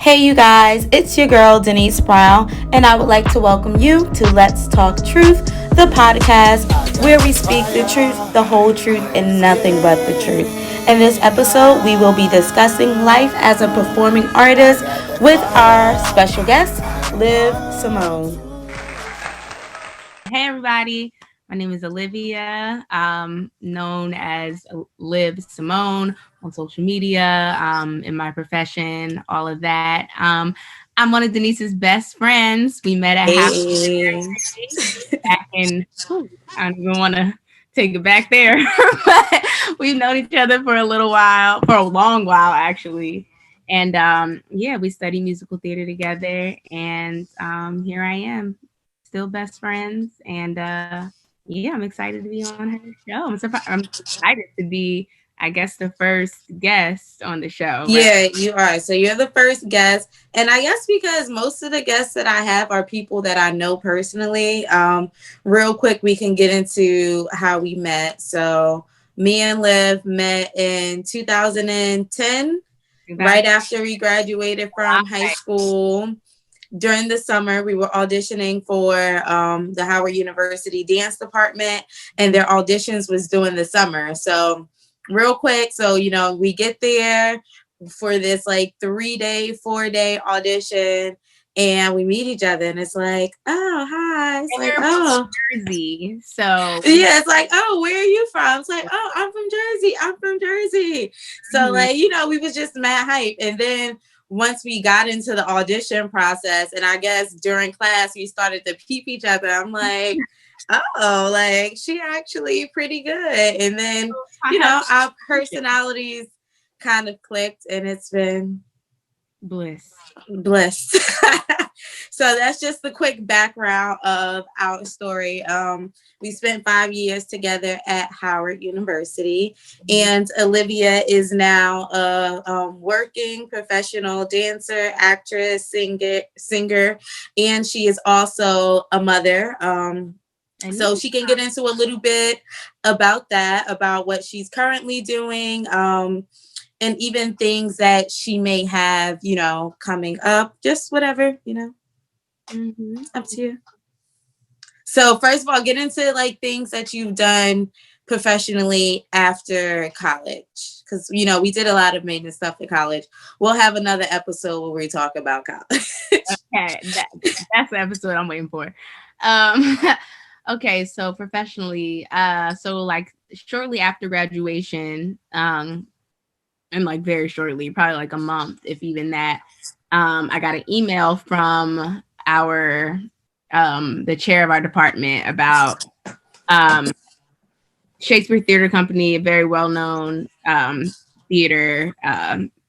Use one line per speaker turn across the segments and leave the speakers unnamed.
Hey, you guys, it's your girl Dennise Brown, and I would like to welcome you to Let's Talk Truth, the podcast where we speak the truth, the whole truth, and nothing but the truth. In this episode, we will be discussing life as a performing artist with our special guest, Symone.
Hey everybody, my name is Olivia, known as Symone on social media, in my profession, all of that. I'm one of Denise's best friends. We met at Howard
Hey.
back in, I don't even want to take it back there, but we've known each other for a little while, for a long while actually. And yeah, we study musical theater together, and here I am, still best friends. And yeah, I'm excited to be on her show. I'm excited to be, I guess, the first guest on the show. Right?
Yeah, you are. So you're the first guest. And I guess because most of the guests that I have are people that I know personally. Real quick, we can get into how we met. So me and Liv met in 2010, right after we graduated from high school. During the summer, we were auditioning for the Howard University dance department, and their auditions was during the summer. So real quick, so we get there for this like 3-day, 4-day audition, and we meet each other, and it's like, oh, hi. It's
And
like,
you're
oh,
from Jersey, so
yeah, it's like, oh, where are you from? It's like, oh, I'm from Jersey. I'm from Jersey. So like, we was just mad hype. And then once we got into the audition process, and I guess during class we started to peep each other, I'm like, oh, like she actually pretty good. And then, our personalities kind of clicked, and it's been
bliss.
So that's just the quick background of our story. We spent 5 years together at Howard University, and Olivia is now a working professional dancer, actress, singer, and she is also a mother. So she can get into a little bit about that, about what she's currently doing. And even things that she may have, coming up, just whatever, up to you. So first of all, get into like things that you've done professionally after college. Because, we did a lot of maintenance stuff at college. We'll have another episode where we talk about college.
Okay, that's the episode I'm waiting for. Okay, so professionally, so like shortly after graduation, and like very shortly, probably like a month, if even that, I got an email from our the chair of our department about Shakespeare Theater Company, a very well-known theater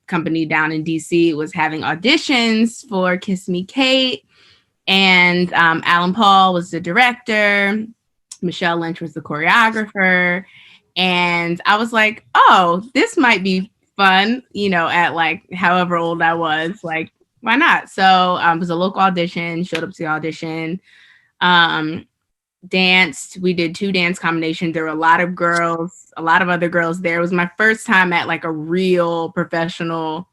company down in DC, was having auditions for Kiss Me Kate, and Alan Paul was the director, Michelle Lynch was the choreographer, and I was like, oh, this might be fun, at like however old I was, like, why not? So it was a local audition, showed up to the audition, danced. We did 2 dance combinations. There were a lot of girls, a lot of other girls there. It was my first time at like a real professional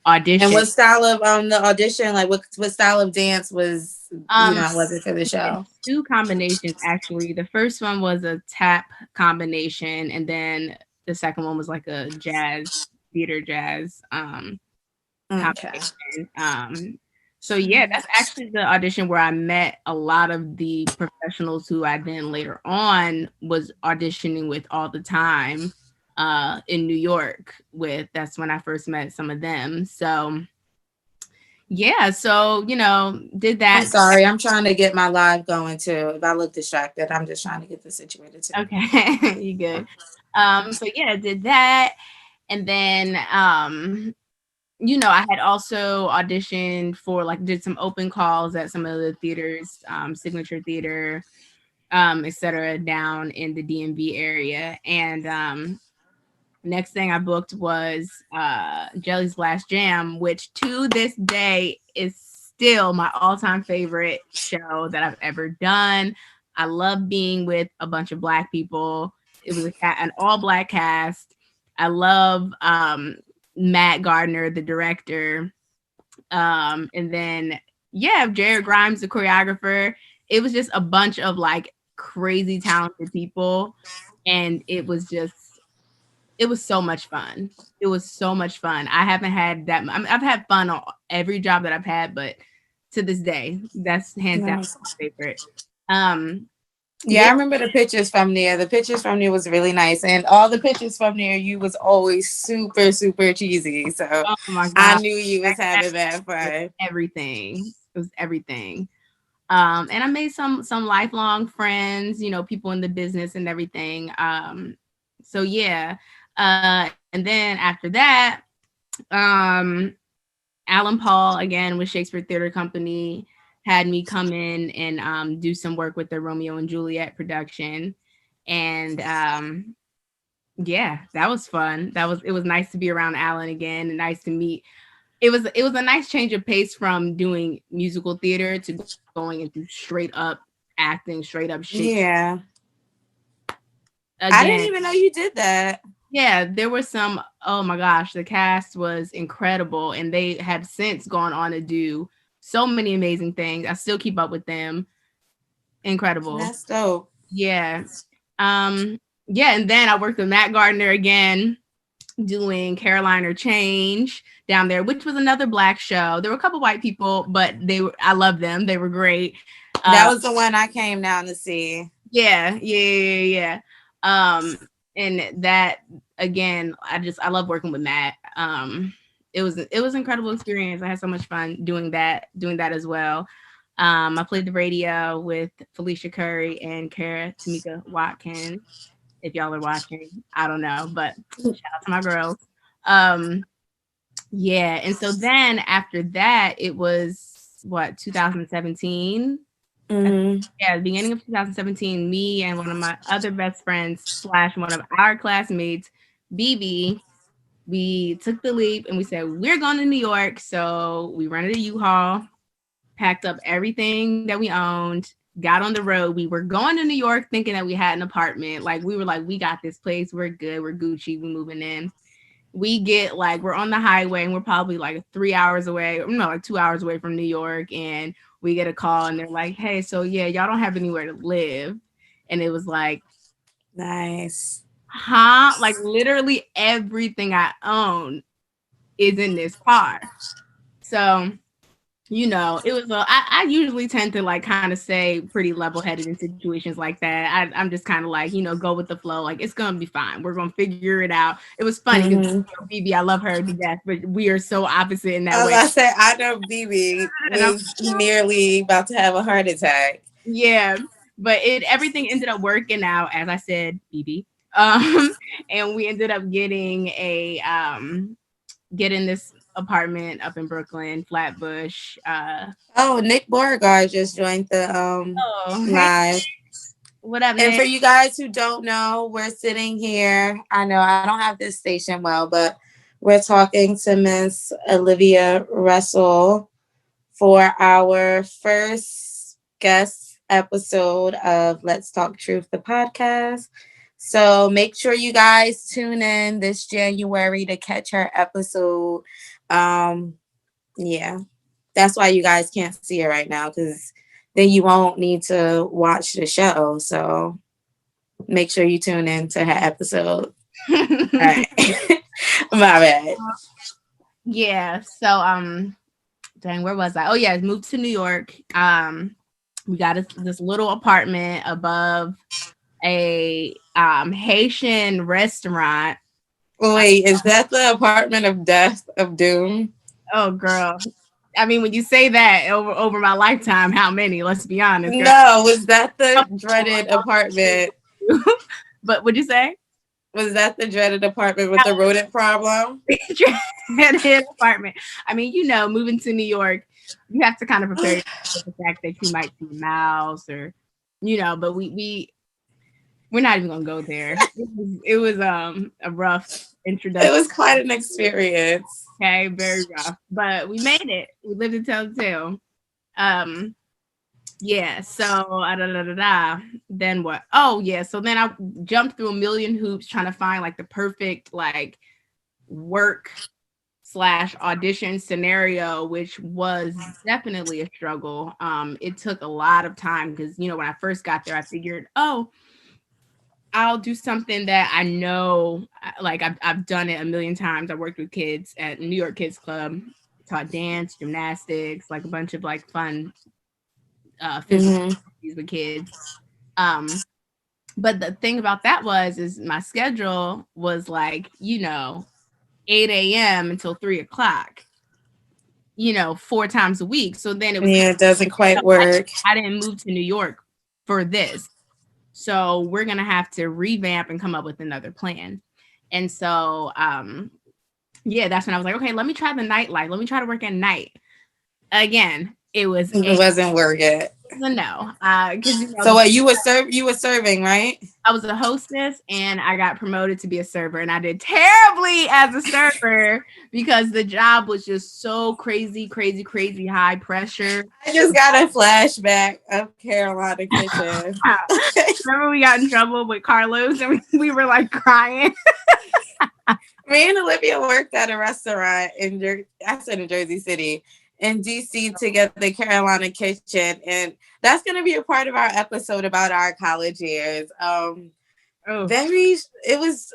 audition.
And what style of the audition, like what style of dance was was it for the show?
2 combinations actually. The first one was a tap combination, and then the second one was like a theater jazz combination. So yeah, that's actually the audition where I met a lot of the professionals who I then later on was auditioning with all the time in New York with. That's when I first met some of them. So yeah, so did that.
I'm sorry, I'm trying to get my live going too. If I look distracted, I'm just trying to get this situated too.
Okay, you good. So yeah, did that. And then I had also auditioned for, like, did some open calls at some of the theaters, Signature Theater, etc., down in the DMV area. And next thing I booked was Jelly's Last Jam, which to this day is still my all-time favorite show that I've ever done. I love being with a bunch of Black people. It was an all-Black cast. I love Matt Gardner, the director. And then yeah, Jared Grimes, the choreographer. It was just a bunch of like crazy talented people, and it was so much fun. It was so much fun. I haven't had that. I mean, I've had fun on every job that I've had, but to this day, that's hands down
Nice.
my favorite. Um,
Yeah, I
yeah.
remember the pictures from there. The pictures from there was really nice, and all the pictures from there, you was always super, super cheesy. So
Oh my
I
god,
knew you was having that fun.
everything. It was everything. And I made some lifelong friends, you know, people in the business and everything. So yeah. And then after that, um, Alan Paul again with Shakespeare Theater Company had me come in and do some work with the Romeo and Juliet production, and yeah, that was fun. It was nice to be around Alan again, and nice to meet. It was a nice change of pace from doing musical theater to going into straight up acting, straight up Shakespeare.
Yeah, I
Again,
didn't even know you did that.
yeah, there were some. Oh my gosh, the cast was incredible, and they have since gone on to do so many amazing things. I still keep up with them. Incredible.
That's dope.
Yeah. Yeah, and then I worked with Matt Gardner again doing Caroline or Change down there, which was another black show. There were a couple white people, but I loved them. They were great.
That
Uh
was the one I came down to see.
yeah. And that again, I love working with Matt. It was an incredible experience. I had so much fun doing that as well. I played the radio with Felicia Curry and Kara Tamika Watkins. If y'all are watching, I don't know, but shout out to my girls. Um, yeah, and so then after that, it was what 2017.
Mm-hmm.
Yeah, the beginning of 2017. Me and one of my other best friends slash one of our classmates, BB, we took the leap and we said we're going to New York. So we rented a U-Haul, packed up everything that we owned, got on the road. We were going to New York thinking that we had an apartment. Like we were like, we got this place. We're good. We're Gucci. We're moving in. We get like, we're on the highway and we're probably like 3 hours away, no, like 2 hours away from New York. And we get a call and they're like, hey, so yeah, y'all don't have anywhere to live. And it was like,
Nice.
huh? Like literally everything I own is in this car. So you know, it was I usually tend to like kind of say pretty level headed in situations like that. I'm just kind of like, you know, go with the flow. Like it's gonna be fine. We're gonna figure it out. It was funny because
Mm-hmm.
Phoebe, I love her to death, but we are so opposite in that
I was
way.
about to say, I know BB
And I'm
was nearly about to have a heart attack.
yeah, but everything ended up working out as I said, Phoebe. Um, and we ended up getting this apartment up in Brooklyn, Flatbush.
Oh, Nick Beauregard just joined the
Oh, hey,
live.
what up,
And
Nick?
for you guys who don't know, we're sitting here. I know I don't have this station well, but we're talking to Miss Olivia Russell for our first guest episode of Let's Talk Truth, the podcast. So make sure you guys tune in this January to catch her episode. Um, yeah, that's why you guys can't see her right now, because then you won't need to watch the show. So make sure you tune in to her episode. All right. My bad.
Yeah. So dang, where was I? Oh yeah, moved to New York. We got this little apartment above a Haitian restaurant.
Wait, is that the apartment of death of doom?
Oh girl. I mean, when you say that over my lifetime, how many? Let's be honest, girl.
No, was that the dreaded apartment?
But would you say?
Was that the dreaded apartment with the rodent problem?
His apartment. I mean, you know, moving to New York, you have to kind of prepare yourself for the fact that you might see a mouse or, you know. But we're not even gonna go there. It was a rough
It
introduction.
was quite an experience.
Okay, very rough, but we made it. We lived to tell the tale. Um, yeah. So then what? Oh yeah. So then I jumped through a million hoops trying to find like the perfect like work slash audition scenario, which was definitely a struggle. It took a lot of time because, you know, when I first got there, I figured, oh, I'll do something that I know, like I've done it a million times. I worked with kids at New York Kids Club, taught dance, gymnastics, like a bunch of like fun physical activities with kids. Um, but the thing about that is my schedule was like, you know, 8 a.m. until 3 o'clock, you know, 4 times a week. So then it was
Yeah, it doesn't quite work.
I didn't move to New York for this. So we're going to have to revamp and come up with another plan. And so, yeah, that's when I was like, okay, let me try the nightlife. Let me try to work at night. Again, it
wasn't working.
No. Because, you know,
so what, you were serving, right?
I was a hostess and I got promoted to be a server, and I did terribly as a server because the job was just so crazy high pressure.
I just got a flashback of Carolina Kitchen.
Remember we got in trouble with Carlos and we were like crying.
Me and Olivia worked at a restaurant in Jersey City, in DC, together, Carolina Kitchen, and that's going to be a part of our episode about our college years. It was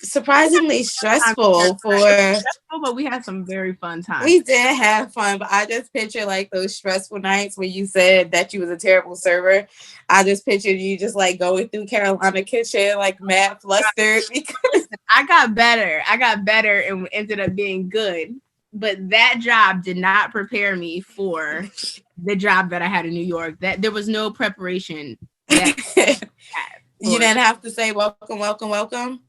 surprisingly stressful
but we had some very fun times.
We did have fun, but I just picture like those stressful nights when you said that you was a terrible server. I just pictured you just like going through Carolina Kitchen like mad flustered. Because
I got better and ended up being good, but that job did not prepare me for the job that I had in New York. That there was no preparation.
You didn't have to say welcome.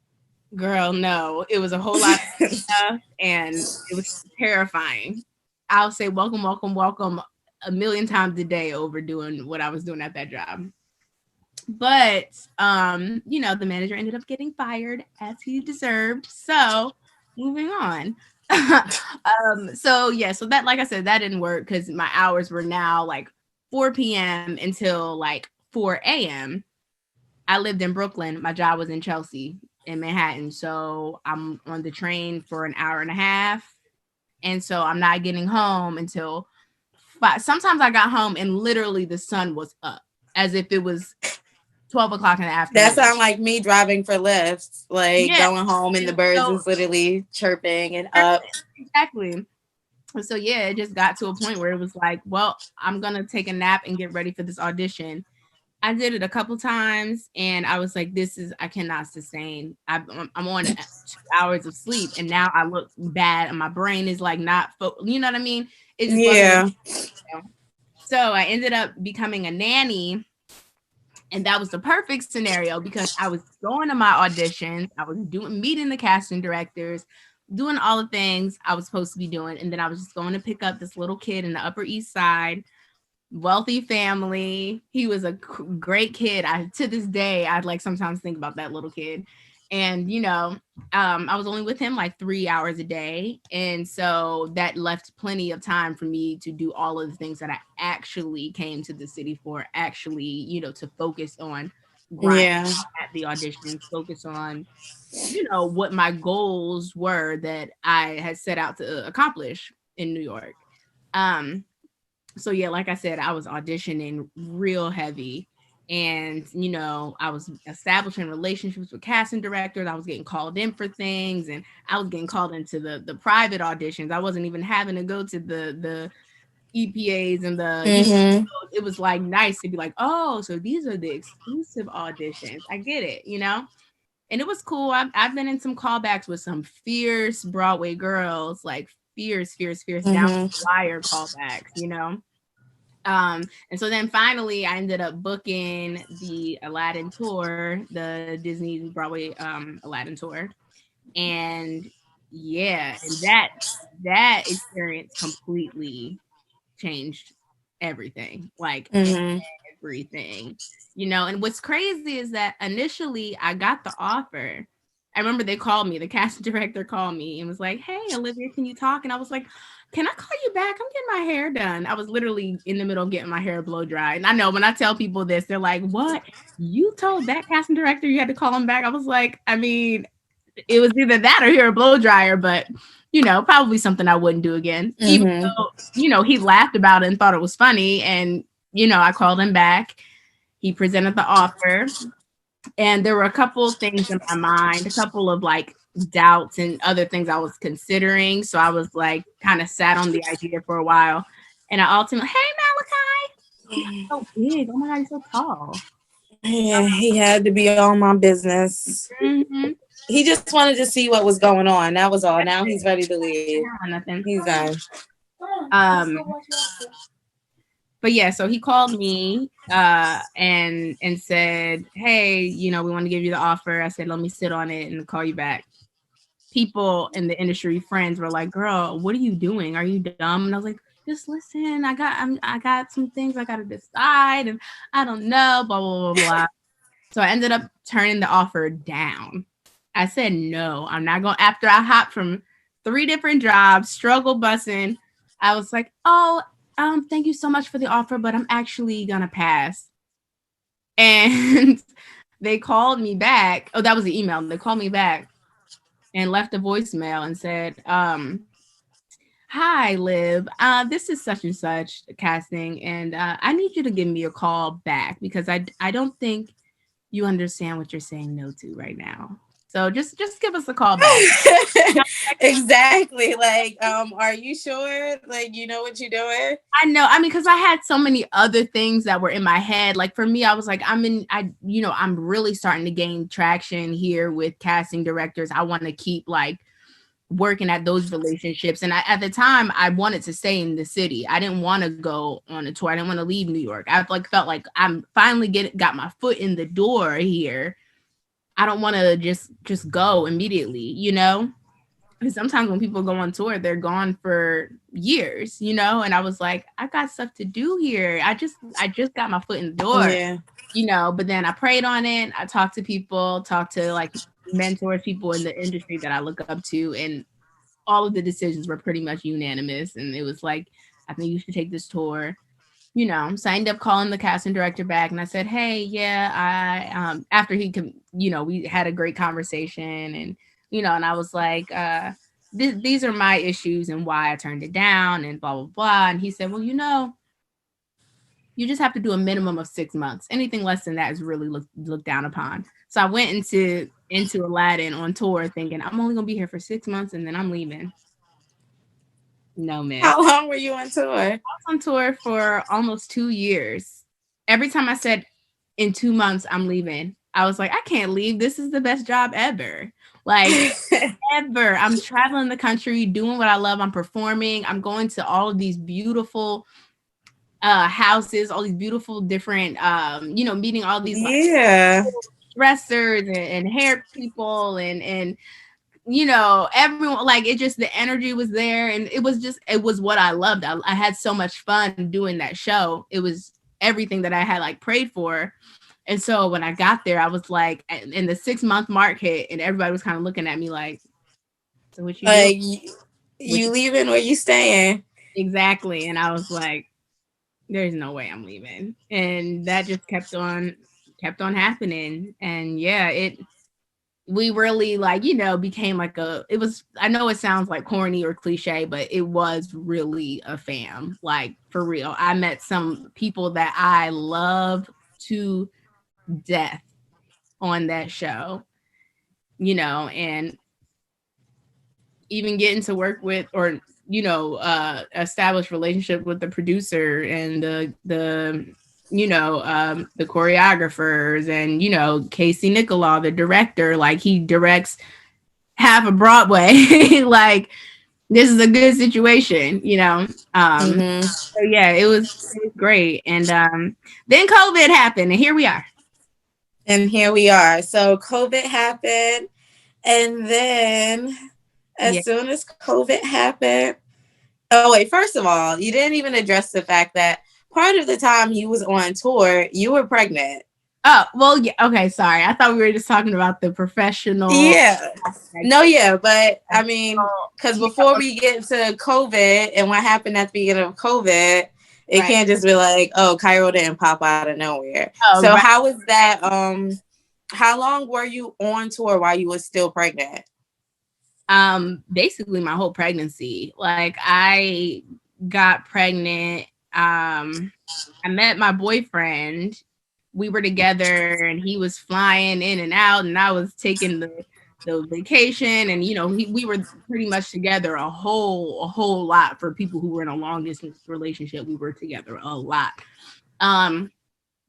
Girl, no. It was a whole lot of stuff and it was terrifying. I'll say welcome a million times a day over doing what I was doing at that job. But you know, the manager ended up getting fired as he deserved. So moving on. So that, like I said, that didn't work because my hours were now like 4 p.m. until like 4 a.m. I lived in Brooklyn. My job was in Chelsea, in Manhattan. So I'm on the train for an hour and a half. And so I'm not getting home until 5. Sometimes I got home and literally the sun was up as if it was 12 o'clock in the afternoon.
That sounds like me driving for lifts, like going home and the birds is literally chirping and up.
Exactly. So yeah, it just got to a point where it was like, well, I'm going to take a nap and get ready for this audition. I did it a couple times and I was like, I cannot sustain. I'm on 2 hours of sleep and now I look bad and my brain is like not, you know what I mean? It just wasn't. So I ended up becoming a nanny, and that was the perfect scenario because I was going to my auditions. I was meeting the casting directors, doing all the things I was supposed to be doing. And then I was just going to pick up this little kid in the Upper East Side, wealthy family. He was a great kid. To this day, I'd like sometimes think about that little kid. And, you know, I was only with him like 3 hours a day. And so that left plenty of time for me to do all of the things that I actually came to the city for, actually, you know, to focus on grinding at the auditions, focus on, you know, what my goals were that I had set out to accomplish in New York. So yeah, like I said, I was auditioning real heavy, and you know, I was establishing relationships with casting directors. I was getting called in for things, and I was getting called into the private auditions. I wasn't even having to go to the EPAs and you know, it was like nice to be like, oh, so these are the exclusive auditions. I get it, you know. And it was cool. I've been in some callbacks with some fierce Broadway girls, like fierce down the wire callbacks, you know. And so then finally I ended up booking the Aladdin tour, the Disney Broadway Aladdin tour. And yeah, and that experience completely changed everything. Like everything. You know, and what's crazy is that initially I got the offer. I remember they called me, the casting director called me and was like, hey, Olivia, can you talk? And I was like, can I call you back? I'm getting my hair done. I was literally in the middle of getting my hair blow dry. And I know when I tell people this, they're like, what? You told that casting director you had to call him back? I was like, I mean, it was either that or hair blow dryer, but probably something I wouldn't do again, even
Mm-hmm.
though, he laughed about it and thought it was funny. And, I called him back. He presented the offer. And there were a couple of things in my mind, a couple of like doubts and other things I was considering. So I was like, kind of sat on the idea for a while. And I ultimately, hey, Malachi, he's so big. Oh my God, he's so tall.
Yeah, he had to be on my business.
Mm-hmm.
He just wanted to see what was going on. That was all. Now he's ready to leave.
Nothing.
He's done.
Um, but yeah, so he called me and said, hey, we want to give you the offer. I said, let me sit on it and call you back. People in the industry, friends, were like, girl, what are you doing? Are you dumb? And I was like, just listen. I got some things I gotta decide, and I don't know, blah blah blah blah. So I ended up turning the offer down. I said no, I'm not going. After I hopped from 3 different jobs, struggle busing, I was like, oh, thank you so much for the offer, but I'm actually gonna pass. And they called me back. Oh, that was the email. They called me back and left a voicemail and said, hi, Liv. This is such and such casting, and I need you to give me a call back because I don't think you understand what you're saying no to right now. So just give us a call back.
Exactly. Like, are you sure? Like, you know what you're doing?
I know. I mean, because I had so many other things that were in my head. Like for me, I was like, I'm really starting to gain traction here with casting directors. I want to keep like working at those relationships. And at the time, I wanted to stay in the city. I didn't want to go on a tour. I didn't want to leave New York. I felt like I'm finally got my foot in the door here. I don't want to just go immediately, Because sometimes when people go on tour, they're gone for years, And I was like, I got stuff to do here. I just got my foot in the door,
Yeah.
But then I prayed on it. I talked to people, talked to like mentors, people in the industry that I look up to, and all of the decisions were pretty much unanimous. And it was like, I think you should take this tour. So I ended up calling the casting director back and I said, hey, yeah, after he could, we had a great conversation and, and I was like, these are my issues and why I turned it down and blah, blah, blah. And he said, well, you just have to do a minimum of 6 months. Anything less than that is really looked down upon. So I went into Aladdin on tour thinking I'm only going to be here for 6 months and then I'm leaving. No, miss.
How long were you on tour?
I was on tour for almost 2 years. Every time I said in 2 months I'm leaving, I was like, I can't leave. This is the best job ever. Like ever. I'm traveling the country, doing what I love. I'm performing. I'm going to all of these beautiful houses, all these beautiful different, meeting all these like dressers and hair people and everyone, like it just, the energy was there and it was what I loved. I had so much fun doing that show. It was everything that I had like prayed for. And so when I got there, I was like, and the 6-month mark hit and everybody was kind of looking at me like, so what you doing?
You leaving or you staying?
Exactly. And I was like, there's no way I'm leaving. And that just kept on happening. And yeah, we really like, became like I know it sounds like corny or cliche, but it was really a fam, like for real. I met some people that I love to death on that show, and even getting to work with or, establish relationship with the producer and the choreographers and, Casey Nicolau, the director, like he directs half of Broadway. Like this is a good situation, So yeah, it was great. And then COVID happened and here we are.
So COVID happened. And then as soon as COVID happened, oh wait, first of all, you didn't even address the fact that part of the time you was on tour, you were pregnant.
Oh, well, yeah. Okay, sorry. I thought we were just talking about the professional.
Yeah. No, yeah. But I mean, because before we get into COVID and what happened at the beginning of COVID, it can't just be like, oh, Cairo didn't pop out of nowhere. Oh, so how was that? How long were you on tour while you were still pregnant?
Basically my whole pregnancy. Like I got pregnant. I met my boyfriend. We were together and he was flying in and out and I was taking the vacation and we were pretty much together a whole lot. For people who were in a long distance relationship, we were together a lot. Um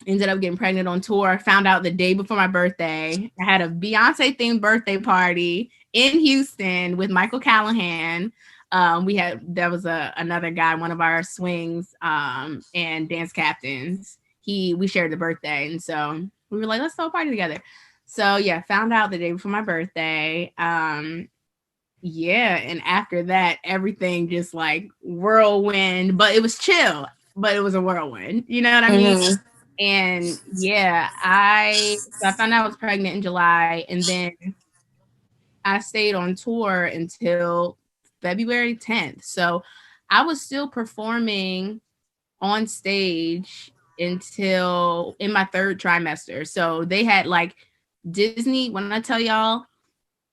Ended up getting pregnant on tour. Found out the day before my birthday. I had a Beyonce themed birthday party in Houston with Michael Callahan. There was another guy, one of our swings and dance captains. We shared the birthday, and so we were like, let's throw a party together. So yeah, found out the day before my birthday. Yeah, and after that, everything just like whirlwind, but it was chill, but it was a whirlwind. You know what I mean?
Mm-hmm.
And yeah, I found out I was pregnant in July, and then I stayed on tour until February 10th. So I was still performing on stage until in my third trimester. So they had like Disney, when I tell y'all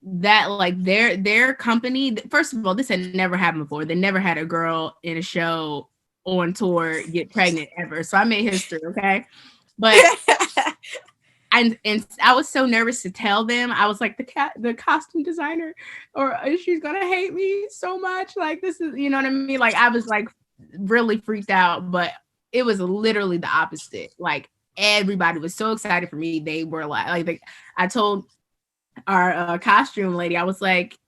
that like their company, first of all, this had never happened before. They never had a girl in a show on tour get pregnant ever. So I made history, okay? But and I was so nervous to tell them. I was like the costume designer, or she's gonna hate me so much. Like this is, you know what I mean? Like I was like really freaked out, but it was literally the opposite. Like everybody was so excited for me. They were like I told our costume lady, I was like,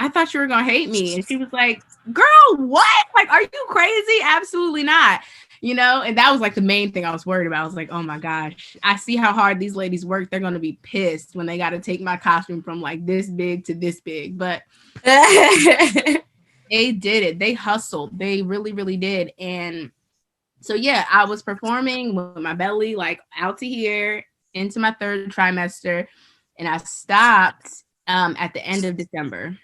I thought you were gonna hate me, and she was like, "Girl, what? Like, are you crazy? Absolutely not." And that was like the main thing I was worried about. I was like, oh my gosh, I see how hard these ladies work. They're going to be pissed when they got to take my costume from like this big to this big. But they did it. They hustled. They really, really did. And so, yeah, I was performing with my belly like out to here into my third trimester. And I stopped at the end of December.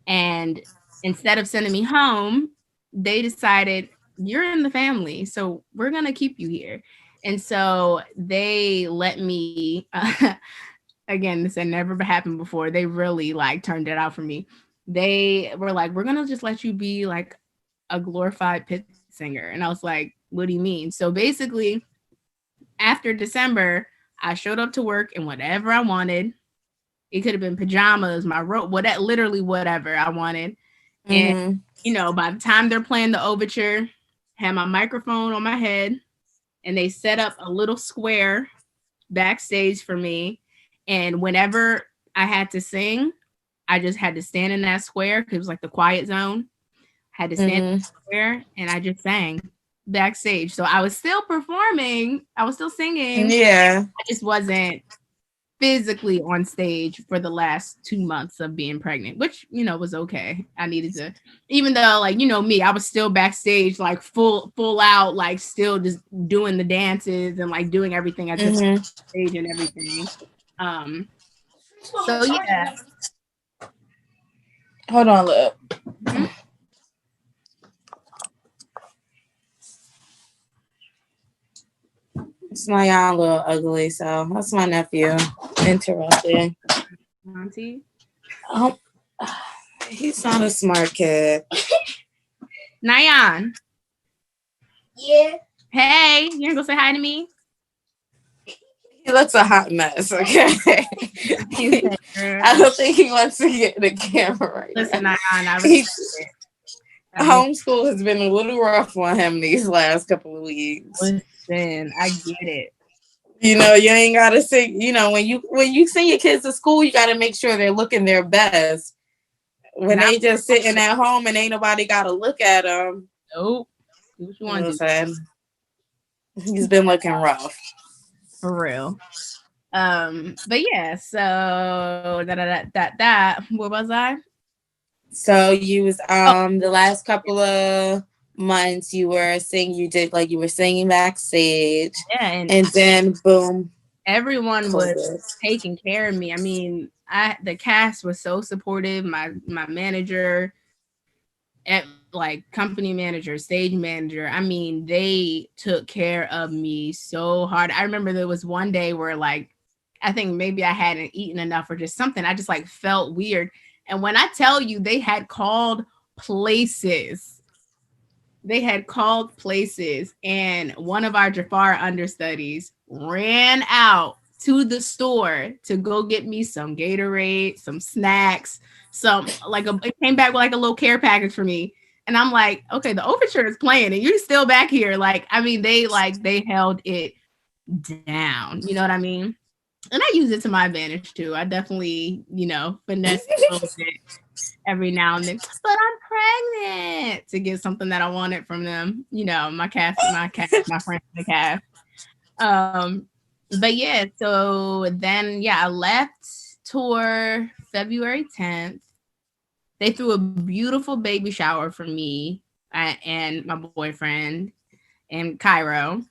And instead of sending me home, they decided, you're in the family, so we're going to keep you here. And so they let me, again, this had never happened before. They really like turned it out for me. They were like, we're going to just let you be like a glorified pit singer. And I was like, what do you mean? So basically, after December, I showed up to work in whatever I wanted. It could have been pajamas, my robe, literally whatever I wanted. And, by the time they're playing the overture, had my microphone on my head, and they set up a little square backstage for me. And whenever I had to sing, I just had to stand in that square because it was like the quiet zone. Had to stand in the square, and I just sang backstage. So I was still performing. I was still singing.
Yeah.
I just wasn't physically on stage for the last 2 months of being pregnant, which, was okay. I needed to, even though like, me, I was still backstage, like full out, like still just doing the dances and like doing everything I just stage and everything. So yeah.
Hold on, look.
Mm-hmm.
It's my young little ugly, so that's my nephew. Interrupting.
Auntie?
He's not a smart kid.
Nayan.
Yeah.
Hey, you gonna go say hi to me?
He looks a hot mess, okay? I don't think he wants to get in the camera right
Listen,
now.
Nayan, I respect it.
Homeschool has been a little rough on him these last couple of weeks.
Listen, I get it.
You ain't gotta sing. When you send your kids to school, you gotta make sure they're looking their best. When they just sitting at home and ain't nobody gotta look at them.
Nope. Do what you want to do.
He's been looking rough.
For real. But yeah, so where was I?
So you was the last couple of months you were singing backstage.
Yeah,
and then boom.
Everyone was taking care of me. I mean, the cast was so supportive. My manager, like company manager, stage manager. I mean, they took care of me so hard. I remember there was one day where like I think maybe I hadn't eaten enough or just something. I just like felt weird. And when I tell you they had called places, and one of our Jafar understudies ran out to the store to go get me some Gatorade, some snacks, it came back with like a little care package for me. And I'm like, okay, the overture is playing and you're still back here. Like, I mean, they held it down. You know what I mean? And I use it to my advantage too. I definitely, finesse it a little bit every now and then. But I'm pregnant to get something that I wanted from them. My friends in the cast. But yeah, so then I left tour February 10th. They threw a beautiful baby shower for me and my boyfriend in Cairo.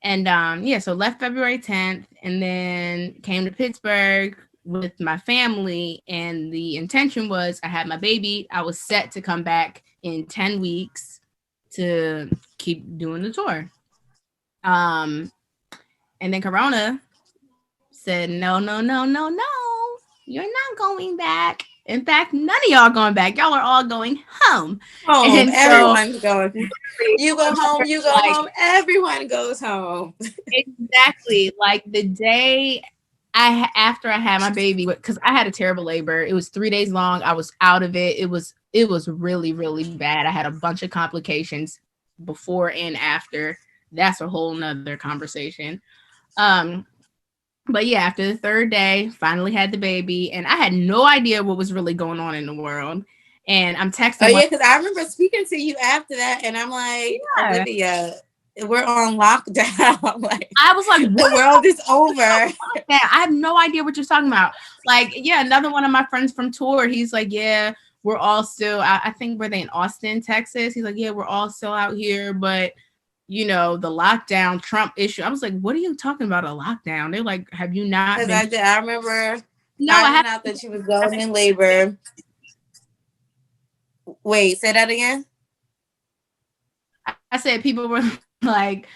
And so left February 10th and then came to Pittsburgh with my family. And the intention was I had my baby. I was set to come back in 10 weeks to keep doing the tour. And then Corona said, no, you're not going back. In fact, none of y'all going back. Y'all are all going home.
And everyone's going. You go home, you go home. Everyone goes home.
Exactly. Like the day after I had my baby, because I had a terrible labor. It was 3 days long. I was out of it. It was really, really bad. I had a bunch of complications before and after. That's a whole nother conversation. But yeah, after the third day, finally had the baby, and I had no idea what was really going on in the world. And I'm texting.
Oh yeah, because I remember speaking to you after that, and I'm like, Olivia, we're on lockdown. Like,
I was like,
the world is over.
I have no idea what you're talking about. Like, yeah, another one of my friends from tour, he's like, yeah, we're all still. I think were they in Austin, Texas? He's like, yeah, we're all still out here, but the lockdown Trump issue. I was like, what are you talking about? A lockdown? They're like, have you not?
Because I remember finding out that she was going in labor. Wait, say that again.
I said people were like,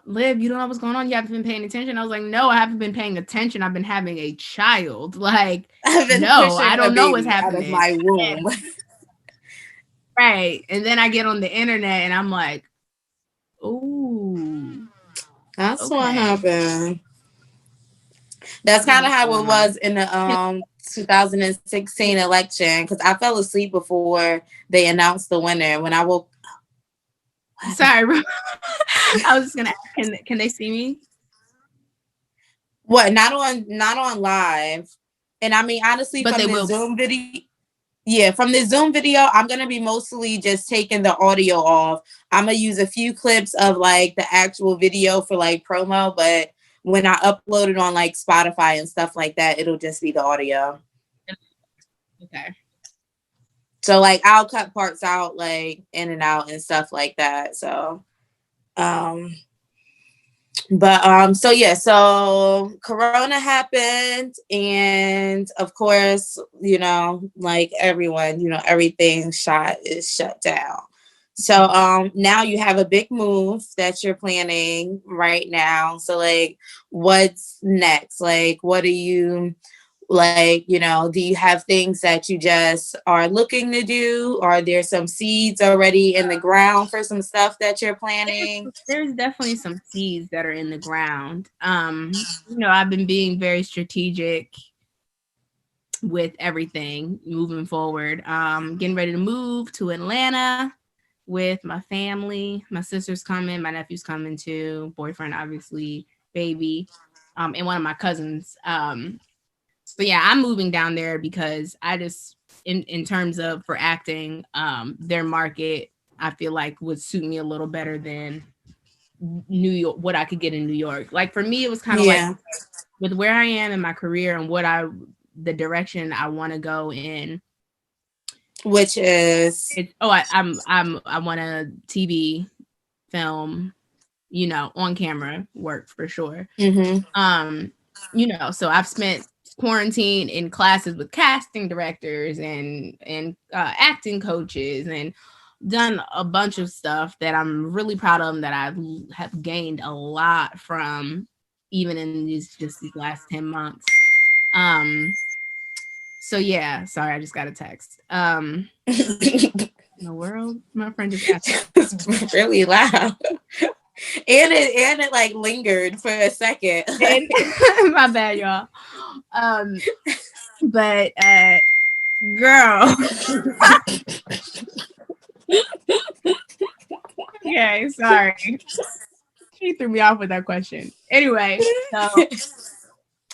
Liv, you don't know what's going on? You haven't been paying attention? I was like, no, I haven't been paying attention. I've been having a child. Like, no, I don't know what's happening.
Out of my womb.
Right. And then I get on the internet and I'm like, ooh.
That's what happened. That's kind of how it was in the 2016 election, because I fell asleep before they announced the winner. When I woke up.
Sorry. I was just gonna ask, can they see me?
What? Not on live. And I mean, honestly,
but
from the Zoom video. Yeah, from the Zoom video, I'm going to be mostly just taking the audio off. I'm going to use a few clips of like the actual video for like promo, but when I upload it on like Spotify and stuff like that, it'll just be the audio.
Okay.
So like I'll cut parts out like in and out and stuff like that. So, so Corona happened, and of course, like everyone, everything is shut down. So now you have a big move that you're planning right now. So like, what's next? Like, what are you like, do you have things that you just are looking to do? Are there some seeds already in the ground for some stuff that you're planning?
There's definitely some seeds that are in the ground. I've been being very strategic with everything moving forward. Getting ready to move to Atlanta with my family. My sister's coming, my nephew's coming too, boyfriend, obviously, baby, and one of my cousins. So yeah, I'm moving down there because I just, in terms of for acting, their market, I feel like would suit me a little better than New York, what I could get in New York. Like for me, it was kind of like with where I am in my career and the direction I want to go in.
Which is,
I want a TV, film, on camera work for sure.
Mm-hmm.
So I've spent quarantine in classes with casting directors and acting coaches and done a bunch of stuff that I'm really proud of, that I have gained a lot from, even in these last 10 months. So yeah, sorry, I just got a text. In the world, my friend just asked.
It's really loud. And it like lingered for a second.
My bad, y'all. Um, but girl. Okay, sorry. She threw me off with that question. Anyway, so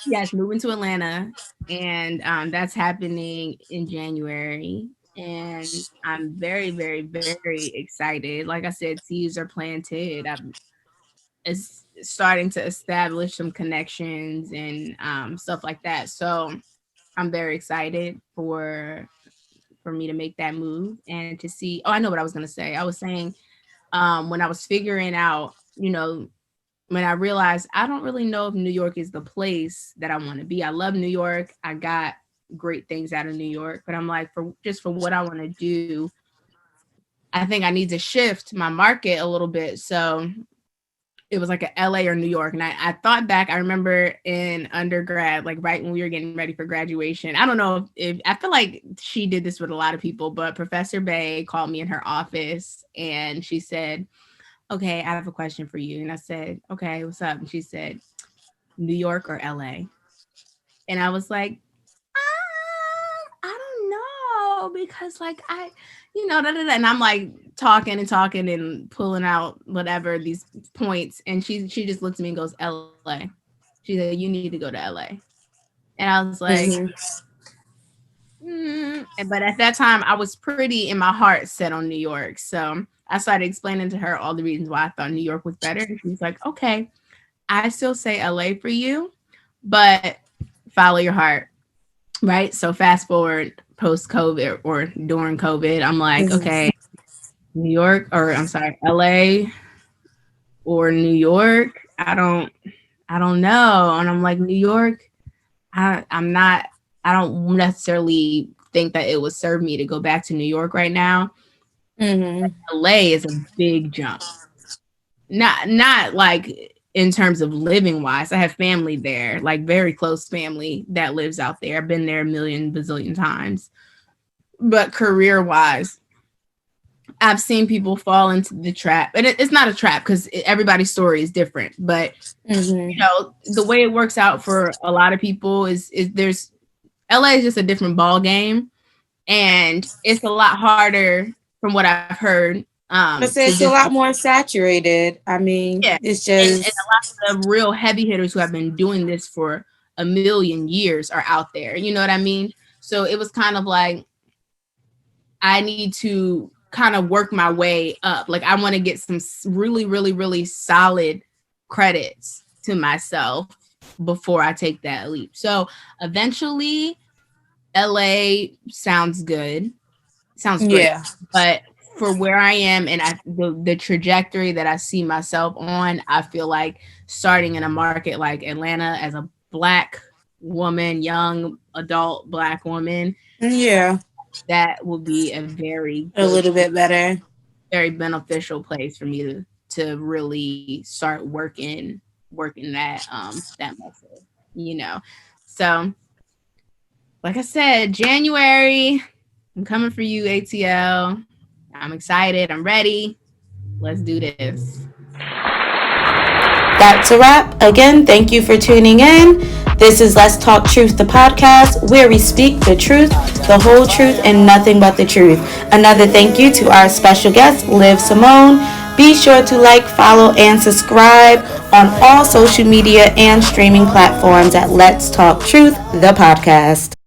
yes, moving to Atlanta, and that's happening in January, and I'm very, very, very excited. Like I said, seeds are planted. I'm starting to establish some connections and stuff like that. So I'm very excited for me to make that move and to see. Oh, I know what I was gonna say. I was saying when I was figuring out, when I realized I don't really know if New York is the place that I want to be. I love New York. I got great things out of New York, but I'm like, for what I want to do, I think I need to shift my market a little bit. So it was like a LA or New York. And I thought back, I remember in undergrad, like right when we were getting ready for graduation. I don't know if I feel like she did this with a lot of people, but Professor Bay called me in her office and she said, okay, I have a question for you. And I said, okay, what's up? And she said, New York or LA? And I was like, I don't know because like da, da, da. And I'm like talking and pulling out whatever these points. And she just looks at me and goes, LA. She said, you need to go to LA. And I was like, but at that time I was pretty in my heart set on New York. So I started explaining to her all the reasons why I thought New York was better. And she was like, okay, I still say LA for you, but follow your heart. Right. So fast forward post COVID or during COVID, I'm like, okay, New York or I'm sorry, LA or New York. I don't know. And I'm like, New York, I don't necessarily think that it would serve me to go back to New York right now. LA is a big jump. Not like in terms of living wise. I have family there, like very close family that lives out there. I've been there a million bazillion times. But career wise, I've seen people fall into the trap. And it's not a trap because everybody's story is different. But, the way it works out for a lot of people is there's LA is just a different ball game. And it's a lot harder from what I've heard.
But it's a lot more saturated. I mean, yeah, it's just
and a lot of the real heavy hitters who have been doing this for a million years are out there. You know what I mean? So it was kind of like I need to kind of work my way up. Like I want to get some really, really, really solid credits to myself before I take that leap. So eventually LA sounds good. Sounds great. Yeah. But for where I am and the trajectory that I see myself on, I feel like starting in a market like Atlanta as a Black woman, young adult Black woman, that will be a
little bit better,
very beneficial place for me to really start working that muscle, So, like I said, January, I'm coming for you, ATL. I'm excited. I'm ready. Let's do this.
That's a wrap. Again, thank you for tuning in. This is Let's Talk Truth, the podcast, where we speak the truth, the whole truth, and nothing but the truth. Another thank you to our special guest, Symone. Be sure to like, follow, and subscribe on all social media and streaming platforms at Let's Talk Truth, the podcast.